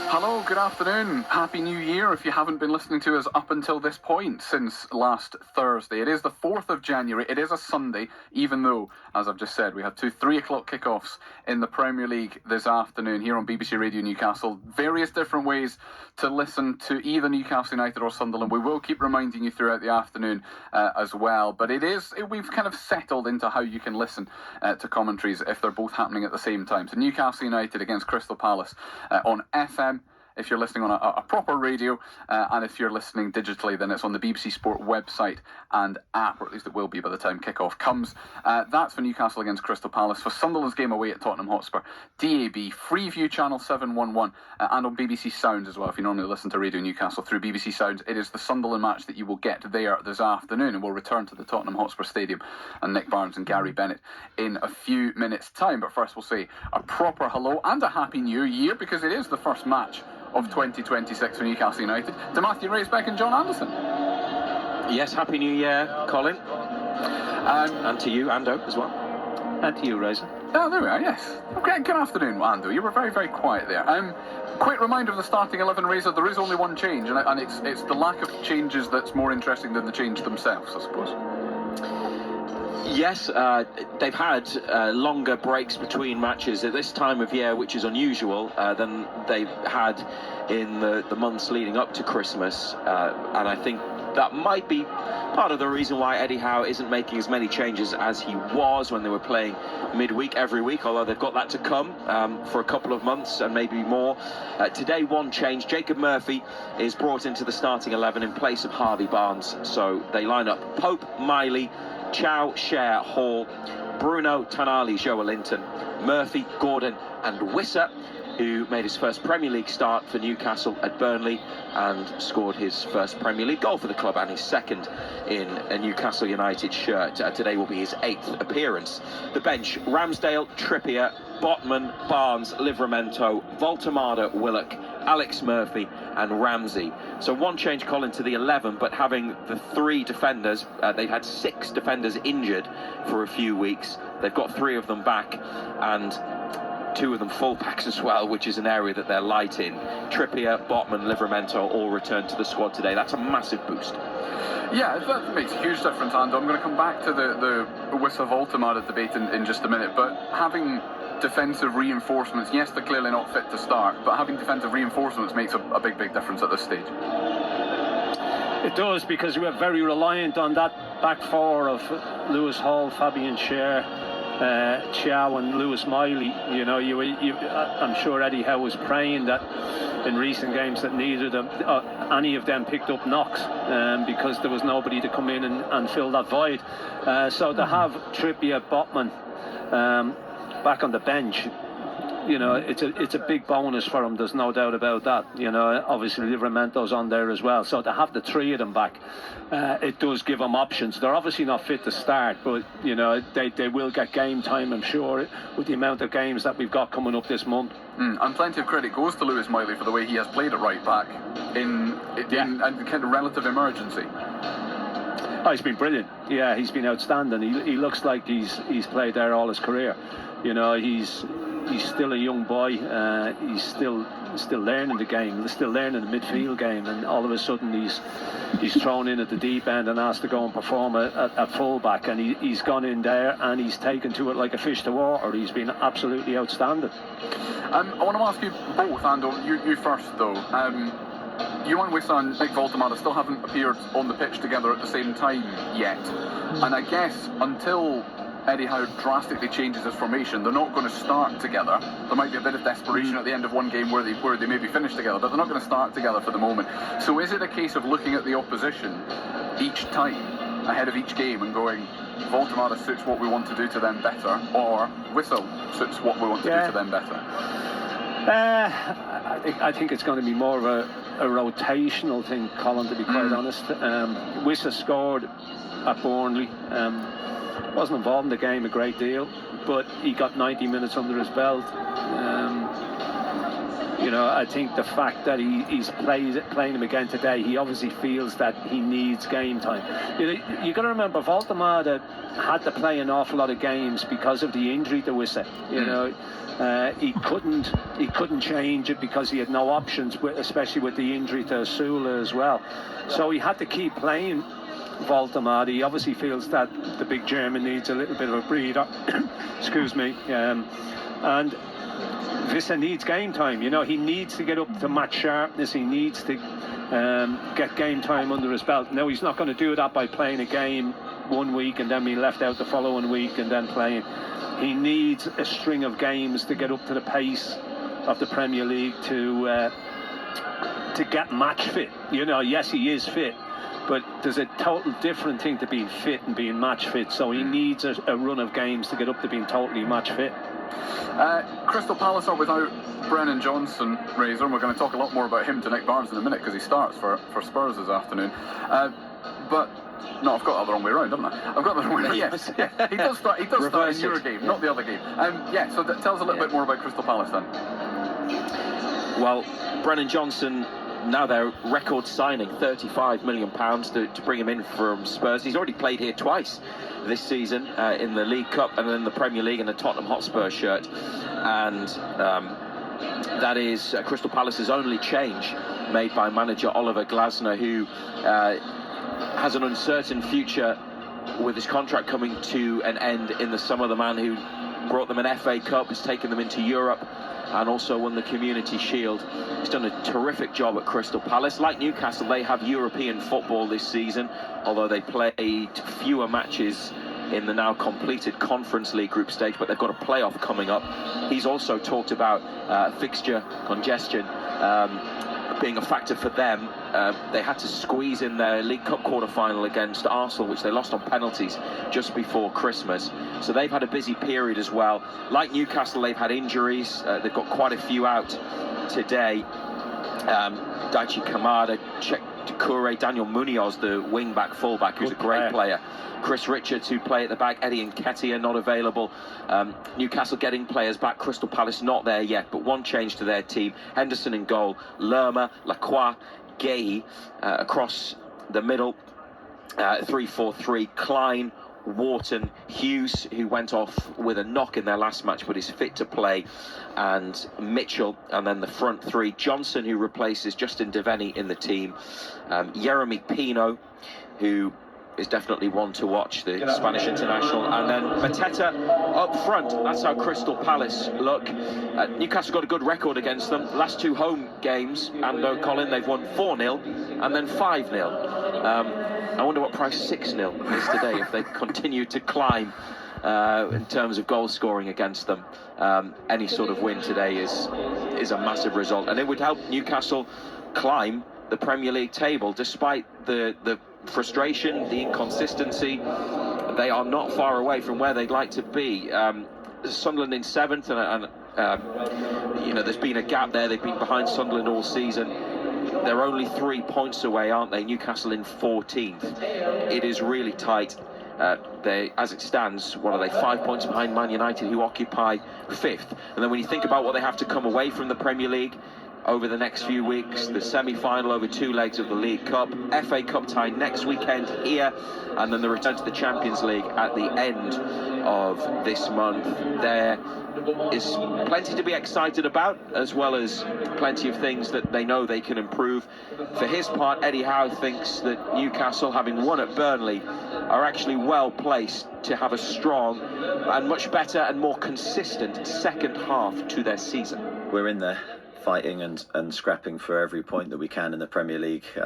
Hello, good afternoon. Happy New Year if you haven't been listening to us up until this point since last Thursday. It is the 4th of January. It is a Sunday, even though, as I've just said, we had two 3 o'clock kickoffs in the Premier League this afternoon here on BBC Radio Newcastle. Various different ways to listen to either Newcastle United or Sunderland. We will keep reminding you throughout the afternoon as well. But we've kind of settled into how you can listen to commentaries if they're both happening at the same time. So Newcastle United against Crystal Palace on FM, if you're listening on a proper radio, and if you're listening digitally, then it's on the BBC Sport website and app, or at least it will be by the time kickoff comes. That's for Newcastle against Crystal Palace. For Sunderland's game away at Tottenham Hotspur, DAB, Freeview Channel 711, and on BBC Sounds as well. If you normally listen to Radio Newcastle through BBC Sounds, it is the Sunderland match that you will get there this afternoon, and we'll return to the Tottenham Hotspur Stadium and Nick Barnes and Gary Bennett in a few minutes' time. But first we'll say a proper hello and a Happy New Year, because it is the first match of 2026 for Newcastle United, to Matthew Racebeck and John Anderson. Yes, Happy New Year, Colin. And to you, Ando, as well. And to you, Razor. Oh, there we are, yes. Okay, good afternoon, Ando. You were very, very quiet there. Quick reminder of the starting 11, Razor. There is only one change, and it's the lack of changes that's more interesting than the change themselves, I suppose. Yes, they've had longer breaks between matches at this time of year, which is unusual, than they've had in the months leading up to Christmas. And I think that might be part of the reason why Eddie Howe isn't making as many changes as he was when they were playing midweek every week, although they've got that to come for a couple of months and maybe more. Today, one change. Jacob Murphy is brought into the starting 11 in place of Harvey Barnes. So they line up Pope, Miley, Chow, Cher, Hall, Bruno, Tonali, Joelinton, Murphy, Gordon and Wissa, who made his first Premier League start for Newcastle at Burnley and scored his first Premier League goal for the club and his second in a Newcastle United shirt. Today will be his 8th appearance. The bench: Ramsdale, Trippier, Botman, Barnes, Livramento, Voltemada, Willock, Alex Murphy and Ramsey. So one change, Colin, to the 11, but having the 3 defenders, they've had 6 defenders injured for a few weeks. They've got 3 of them back and 2 of them full-backs as well, which is an area that they're light in. Trippier, Botman, Livramento all returned to the squad today. That's a massive boost. Yeah, that makes a huge difference, and I'm going to come back to the Wissa Voltemada debate in just a minute, but having defensive reinforcements, yes, they're clearly not fit to start, but having defensive reinforcements makes a big difference at this stage. It does, because we are very reliant on that back four of Lewis Hall, Fabian Schär, Chow and Lewis Miley. You know, I'm sure Eddie Howe was praying that in recent games that neither of them, any of them picked up knocks, because there was nobody to come in and fill that void. So to have Trippier, Botman back on the bench, you know, it's a big bonus for him. There's no doubt about that. You know, obviously Livramento's on there as well. So to have the 3 of them back, it does give them options. They're obviously not fit to start, but you know they will get game time, I'm sure, with the amount of games that we've got coming up this month. And plenty of credit goes to Lewis Miley for the way he has played at right back in kind of relative emergency. Oh, he's been brilliant. Yeah, he's been outstanding. He looks like he's played there all his career. You know, he's still a young boy. He's still learning the game. Still learning the midfield game, and all of a sudden he's thrown in at the deep end and asked to go and perform at fullback, and he's gone in there and he's taken to it like a fish to water. He's been absolutely outstanding. I want to ask you both, Ando. You first though. Johan Wissa and Nick Voltemada still haven't appeared on the pitch together at the same time yet, and I guess until Eddie Howe drastically changes his formation, they're not going to start together. There might be a bit of desperation at the end of one game where they maybe finish together, but they're not going to start together for the moment. So is it a case of looking at the opposition each time ahead of each game and going, Voltemada suits what we want to do to them better, or Wissa suits what we want to do to them better? I think it's going to be more of a rotational thing, Colin, to be quite honest. Wissa scored at Burnley. Wasn't involved in the game a great deal, but he got 90 minutes under his belt. You know, I think the fact that he's playing him again today, he obviously feels that he needs game time. You got to remember, Waldemar had to play an awful lot of games because of the injury to Wissa. You know, he couldn't change it because he had no options, especially with the injury to Sula as well. So he had to keep playing Waldemar. He obviously feels that the big German needs a little bit of a breather. Excuse me. And Wissa needs game time. You know, he needs to get up to match sharpness. He needs to get game time under his belt. No, he's not going to do that by playing a game one week and then being left out the following week and then playing. He needs a string of games to get up to the pace of the Premier League to get match fit. You know, yes, he is fit, but there's a total different thing to being fit and being match fit. So he needs a run of games to get up to being totally match fit. Crystal Palace are without Brennan Johnson, Razor, and we're going to talk a lot more about him to Nick Barnes in a minute because he starts for Spurs this afternoon. But no, I've got the wrong way around, haven't I? I've got the wrong way around. Yes, yeah, he does start. He does start in your game, not the other game. Yeah. So tell us a little bit more about Crystal Palace then. Well, Brennan Johnson, now their record signing, £35 million to bring him in from Spurs. He's already played here twice this season in the League Cup and then the Premier League in a Tottenham Hotspur shirt. And that is Crystal Palace's only change made by manager Oliver Glasner, who has an uncertain future with his contract coming to an end in the summer. The man who brought them an FA Cup, has taken them into Europe and also won the Community Shield. He's done a terrific job at Crystal Palace. Like Newcastle, they have European football this season, although they played fewer matches in the now completed Conference League group stage, but they've got a playoff coming up. He's also talked about fixture congestion being a factor for them. They had to squeeze in their League Cup quarter-final against Arsenal, which they lost on penalties just before Christmas. So they've had a busy period as well. Like Newcastle, they've had injuries. They've got quite a few out today. Daichi Kamada, Czech Doucouré, Daniel Munoz, the wing-back, full-back, who's a great player. Chris Richards, who play at the back. Eddie Nketiah not available. Newcastle getting players back. Crystal Palace not there yet, but one change to their team. Henderson in goal. Lerma, Lacroix, Gay across the middle. 3-4-3. Klein, Wharton, Hughes, who went off with a knock in their last match but is fit to play, and Mitchell, and then the front three. Johnson, who replaces Justin Devaney in the team. Jeremy Pino, who is definitely one to watch, the Spanish international, and then Mateta up front. That's how Crystal Palace look. Newcastle got a good record against them. Last two home games, and Colin, they've won 4-0 and then 5-0. I wonder what price 6-0 is today if they continue to climb in terms of goal scoring against them. Any sort of win today is a massive result, and it would help Newcastle climb the Premier League table despite the frustration, the inconsistency. They are not far away from where they'd like to be. Sunderland in 7th, and you know, there's been a gap there. They've been behind Sunderland all season. They're only 3 points away, aren't they? Newcastle in 14th. It is really tight. They, as it stands, what are they? 5 points behind Man United, who occupy 5th. And then when you think about what they have to come away from the Premier League over the next few weeks, the semi-final over 2 legs of the League Cup, FA Cup tie next weekend here, and then the return to the Champions League at the end of this month. There is plenty to be excited about, as well as plenty of things that they know they can improve. For his part, Eddie Howe thinks that Newcastle, having won at Burnley, are actually well placed to have a strong and much better and more consistent second half to their season. We're in there fighting and scrapping for every point that we can in the Premier League.